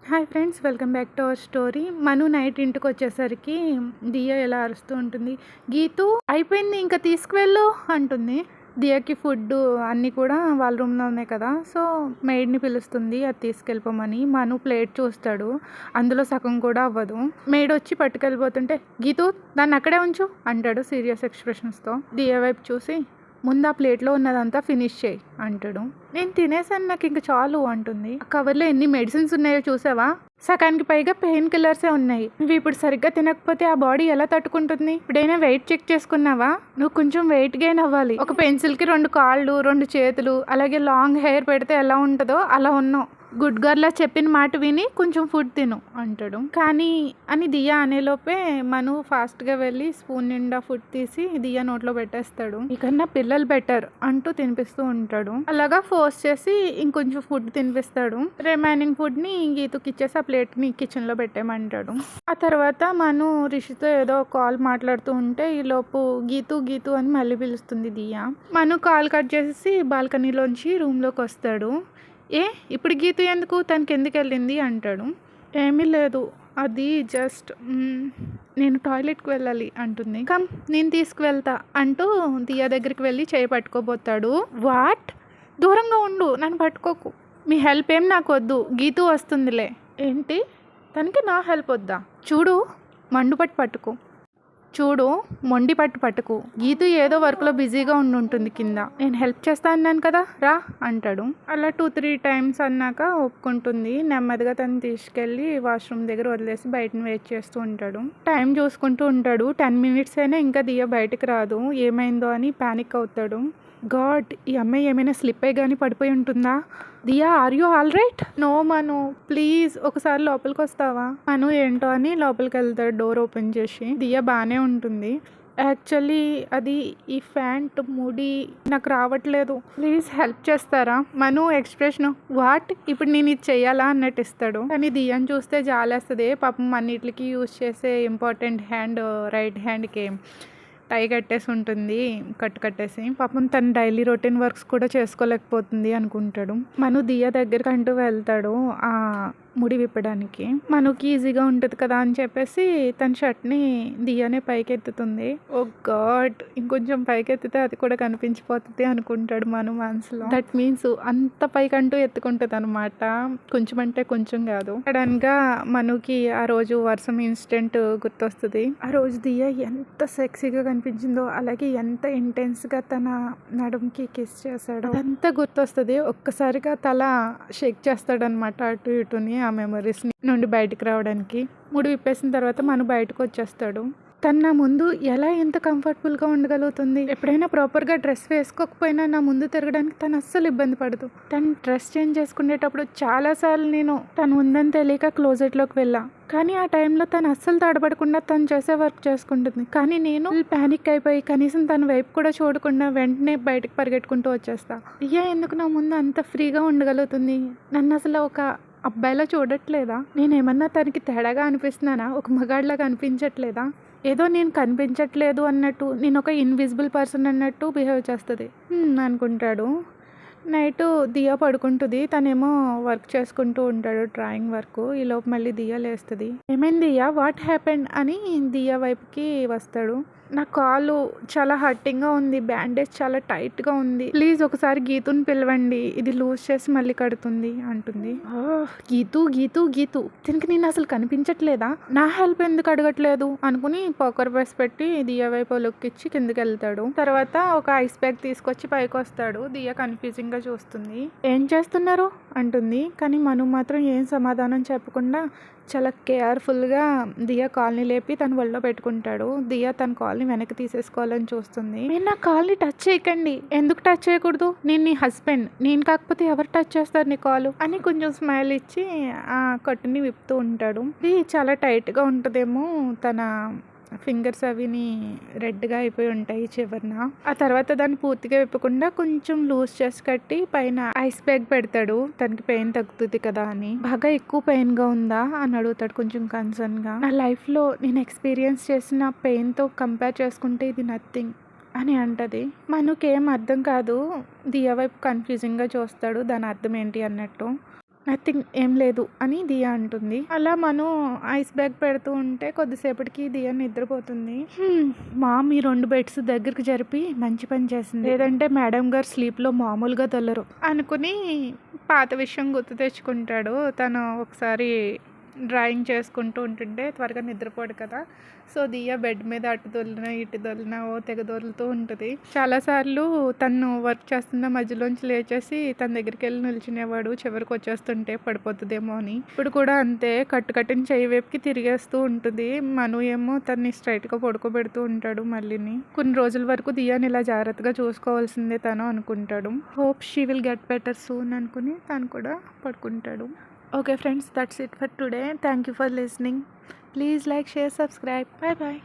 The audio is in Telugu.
Hi friends, welcome back to our story. Manu night ఇంటికి వచ్చేసరికి దియా ఎలా అరుస్తూ ఉంటుంది. గీతు అయిపోయింది, ఇంకా తీసుకువెళ్ళు అంటుంది. దియాకి ఫుడ్ అన్నీ కూడా వాళ్ళ రూమ్లో ఉన్నాయి కదా, సో మెయిడ్ని పిలుస్తుంది అది తీసుకెళ్ళిపోమని. మను ప్లేట్ చూస్తాడు, అందులో సగం కూడా అవ్వదు. మెయిడ్ వచ్చి పట్టుకెళ్ళిపోతుంటే గీతు దాన్ని అక్కడే ఉంచు అంటాడు సీరియస్ ఎక్స్ప్రెషన్స్తో. దియా వైపు చూసి ముందు ఆ ప్లేట్లో ఉన్నదంతా ఫినిష్ చేయి అంటాడు. నేను తినేసాను, నాకు ఇంక చాలు అంటుంది. ఆ కవర్లో ఎన్ని మెడిసిన్స్ ఉన్నాయో చూసావా? సగానికి పైగా పెయిన్ కిల్లర్సే ఉన్నాయి. నువ్వు ఇప్పుడు సరిగ్గా తినకపోతే ఆ బాడీ ఎలా తట్టుకుంటుంది? ఇప్పుడైనా వెయిట్ చెక్ చేసుకున్నావా? నువ్వు కొంచెం వెయిట్ గెయిన్ అవ్వాలి. ఒక పెన్సిల్కి 2 కాళ్ళు 2 చేతులు అలాగే లాంగ్ హెయిర్ పెడితే ఎలా ఉంటుందో అలా ఉన్నావు. గుడ్ గర్ల్లా చెప్పిన మాట విని కొంచెం ఫుడ్ తిను అంటాడు. కానీ అని దియా అనేలోపే మను ఫాస్ట్గా వెళ్ళి స్పూన్ నిండా ఫుడ్ తీసి దియా నోట్లో పెట్టేస్తాడు. ఇకన్నా పిల్లలు బెటర్ అంటూ తినిపిస్తూ ఉంటాడు. అలాగా ఫోర్స్ చేసి ఇంకొంచెం ఫుడ్ తినిపిస్తాడు. రిమైనింగ్ ఫుడ్ని గీతుకి ఇచ్చేసి ఆ ప్లేట్ని కిచెన్లో పెట్టేయమంటాడు. ఆ తర్వాత మను రిషితో ఏదో కాల్ మాట్లాడుతూ ఉంటే ఈలోపు గీతు గీతు అని మళ్ళీ పిలుస్తుంది దియా. మను కాల్ కట్ చేసేసి బాల్కనీలోంచి రూమ్లోకి వస్తాడు. ఇప్పుడు గీత ఎందుకు, తనకి ఎందుకు వెళ్ళింది అంటాడు. ఏమీ లేదు, అది జస్ట్ నేను టాయిలెట్కి వెళ్ళాలి అంటుంది. కమ్ నేను తీసుకువెళ్తా అంటూ దియా దగ్గరికి వెళ్ళి చేయి పట్టుకోబోతాడు. వాట్? దూరంగా ఉండు, నన్ను పట్టుకోకు. మీ హెల్ప్ ఏం నాకు వద్దు, గీతు వస్తుందిలే. ఏంటి, తనకి నా హెల్ప్ వద్దా? చూడు, మండుపట్టు పట్టుకో. చూడు, మొండి పట్టుకు. గీతు ఏదో వర్క్లో బిజీగా ఉంటుంది కింద. నేను హెల్ప్ చేస్తా అన్నాను కదా, రా అంటాడు. అలా 2-3 టైమ్స్ అన్నాక ఒప్పుకుంటుంది. నెమ్మదిగా తను తీసుకెళ్ళి వాష్రూమ్ దగ్గర వదిలేసి బయటని వెయిట్ చేస్తూ ఉంటాడు. టైం చూసుకుంటూ ఉంటాడు. 10 మినిట్స్ అయినా ఇంకా దియా బయటకు రాదు. ఏమైందో అని ప్యానిక్ అవుతాడు. గాడ్, ఈ అమ్మాయి ఏమైనా స్లిప్ అయ్యి కానీ పడిపోయి ఉంటుందా? Diya, are you all right? No Manu, please ఒకసారి లోపలికి వస్తావా? మను ఏంటో అని లోపలికి వెళ్తాడు డోర్ ఓపెన్ చేసి. దియా బాగానే ఉంటుంది. యాక్చువల్లీ అది ఈ ఫ్యాంట్ ముడి నాకు రావట్లేదు, ప్లీజ్ హెల్ప్ చేస్తారా? మను ఎక్స్ప్రెషన్ వాట్, ఇప్పుడు నేను ఇది చెయ్యాలా అన్నట్టు ఇస్తాడు. కానీ దియాని చూస్తే జాలేస్తుంది. పాపం అన్నిటికి యూజ్ చేసే ఇంపార్టెంట్ హ్యాండ్ రైట్ హ్యాండ్కి టై కట్టేసి ఉంటుంది, కట్టేసి. పాపం తను డైలీ రొటీన్ వర్క్స్ కూడా చేసుకోలేకపోతుంది అనుకుంటాడు. మను దియా దగ్గరికి అంటూ వెళ్తాడు ఆ ముడి విప్పడానికి. మనకి ఈజీగా ఉంటుంది కదా అని చెప్పేసి తన షర్ట్ని దియానే పైకెత్తుతుంది. ఓ గాడ్, ఇంకొంచెం పైకెత్తితే అది కూడా కనిపించిపోతుంది అనుకుంటాడు మను మనసులో. దట్ మీన్స్ అంత పైకంటూ ఎత్తుకుంటుంది అనమాట, కొంచెం అంటే కొంచెం కాదు. సడన్గా మనుకి ఆ రోజు వర్షం ఇన్సిడెంట్ గుర్తొస్తుంది. ఆ రోజు దియా ఎంత సెక్సీగా కనిపించిందో, అలాగే ఎంత ఇంటెన్స్గా తన నడుంకి కిస్ చేశాడో అదంతా గుర్తొస్తుంది. ఒక్కసారిగా తల షేక్ చేస్తాడనమాట అటు ఇటుని ఆ మెమరీస్ నుండి బయటకు రావడానికి. ముడి విప్పేసిన తర్వాత మనం బయటకు వచ్చేస్తాడు. తను నా ముందు ఎలా ఎంత కంఫర్టబుల్గా ఉండగలుగుతుంది? ఎప్పుడైనా ప్రాపర్గా డ్రెస్ వేసుకోకపోయినా నా ముందు తిరగడానికి తను అస్సలు ఇబ్బంది పడదు. తను డ్రెస్ చేంజ్ చేసుకునేటప్పుడు చాలాసార్లు నేను తను ఉందని తెలియక క్లోజెట్లోకి వెళ్ళా, కానీ ఆ టైంలో తను అస్సలు తడబడకుండా తను చేసే వర్క్ చేసుకుంటుంది. కానీ నేను ప్యానిక్ అయిపోయి కనీసం తన వైపు కూడా చూడకుండా వెంటనే బయటకు పరిగెట్టుకుంటూ వచ్చేస్తా. రియా ఎందుకు నా ముందు అంత ఫ్రీగా ఉండగలుగుతుంది? నన్ను అసలు ఒక అబ్బాయిలా చూడట్లేదా? నేనేమన్నా తనకి తేడాగా అనిపిస్తున్నానా? ఒక మగాడిలాగా అనిపించట్లేదా? ఏదో నేను కనిపించట్లేదు అన్నట్టు, నేను ఒక ఇన్విజిబుల్ పర్సన్ అన్నట్టు బిహేవ్ చేస్తుంది అనుకుంటాడు. నైట్ దియా పడుకుంటుంది, తనేమో వర్క్ చేసుకుంటూ ఉంటాడు, డ్రాయింగ్ వర్క్. ఈలోపు మళ్ళీ దియా లేస్తుంది. ఏమైంది దియా, వాట్ హ్యాపెండ్ అని దియా వైపుకి వస్తాడు. నా కాలు చాలా హర్టింగ్గా ఉంది, బ్యాండేజ్ చాలా టైట్గా ఉంది, ప్లీజ్ ఒకసారి గీతుని పిలవండి, ఇది లూజ్ చేసి మళ్ళీ కడుతుంది అంటుంది. గీతు గీతు గీతు, దీనికి నేను అసలు కనిపించట్లేదా? నా హెల్ప్ ఎందుకు అడగట్లేదు అనుకుని పోకర్ ఫేస్ పెట్టి దియా వైపు లుక్ ఇచ్చి కిందకి వెళ్తాడు. తర్వాత ఒక ఐస్ బ్యాగ్ తీసుకొచ్చి పైకి వస్తాడు. దియా కన్ఫ్యూజింగ్గా చూస్తుంది. ఏం చేస్తున్నారు అంటుంది. కానీ మను మాత్రం ఏం సమాధానం చెప్పకుండా చాలా కేర్ఫుల్గా దియా కాల్ని లేపి తన ఒళ్ళో పెట్టుకుంటాడు. దియా తన కాల్ని వెనక్కి తీసేసుకోవాలని చూస్తుంది. నేను నా కాల్ని టచ్ చేయకండి. ఎందుకు టచ్ చేయకూడదు? నేను నీ హస్బెండ్, నేను కాకపోతే ఎవరు టచ్ చేస్తారు నీ కాలు అని కొంచెం స్మైల్ ఇచ్చి ఆ కట్టుని విప్పుతూ ఉంటాడు. ఇది చాలా టైట్గా ఉంటుందేమో, తన ఫింగర్స్ అవిని రెడ్గా అయిపోయి ఉంటాయి చివరిన. ఆ తర్వాత దాన్ని పూర్తిగా విప్పకుండా కొంచెం లూజ్ చేసి కట్టి పైన ఐస్ బ్యాగ్ పెడతాడు, తనకి పెయిన్ తగ్గుతుంది కదా అని. బాగా ఎక్కువ పెయిన్గా ఉందా అని అడుగుతాడు కొంచెం కన్సర్న్గా. నా లైఫ్లో నేను ఎక్స్పీరియన్స్ చేసిన పెయిన్తో కంపేర్ చేసుకుంటే ఇది నథింగ్ అని అంటది. మనకేం అర్థం కాదు. దియా వైపు కన్ఫ్యూజింగ్గా చూస్తాడు, దాని అర్థం ఏంటి అన్నట్టు. నథింగ్, ఏం లేదు అని దియా అంటుంది. అలా మను ఐస్ బ్యాగ్ పెడుతూ ఉంటే కొద్దిసేపటికి దియా నిద్రపోతుంది. మామ్ ఈ 2 బెడ్స్ దగ్గరికి జరిపి మంచి పని చేసింది, లేదంటే మేడం గారు స్లీప్లో మామూలుగా తొల్లరు అనుకుని పాత విషయం గుర్తు తెచ్చుకుంటాడు. తను ఒకసారి డ్రాయింగ్ చేసుకుంటూ ఉంటుంటే త్వరగా నిద్రపోడు కదా, సో దియా బెడ్ మీద అటు దొల్లినా ఇటు దొల్లినా ఓ తెగ దొరులుతూ ఉంటుంది. చాలాసార్లు తను వర్క్ చేస్తున్న మధ్యలోంచి లేచేసి తన దగ్గరికి వెళ్ళి నిల్చునేవాడు, చివరికి వచ్చేస్తుంటే పడిపోతుందేమో అని. ఇప్పుడు కూడా అంతే, కట్టిన చెయ్యి వైపుకి తిరిగేస్తూ ఉంటుంది. మను ఏమో తన్ని స్ట్రైట్గా పడుకోబెడుతూ ఉంటాడు. మళ్ళీని కొన్ని రోజుల వరకు దియాని ఇలా జాగ్రత్తగా చూసుకోవాల్సిందే తను అనుకుంటాడు. Hope she will get better soon అనుకుని తను కూడా పడుకుంటాడు. Okay friends, that's it for today. Thank you for listening. Please like, share, subscribe. Bye bye.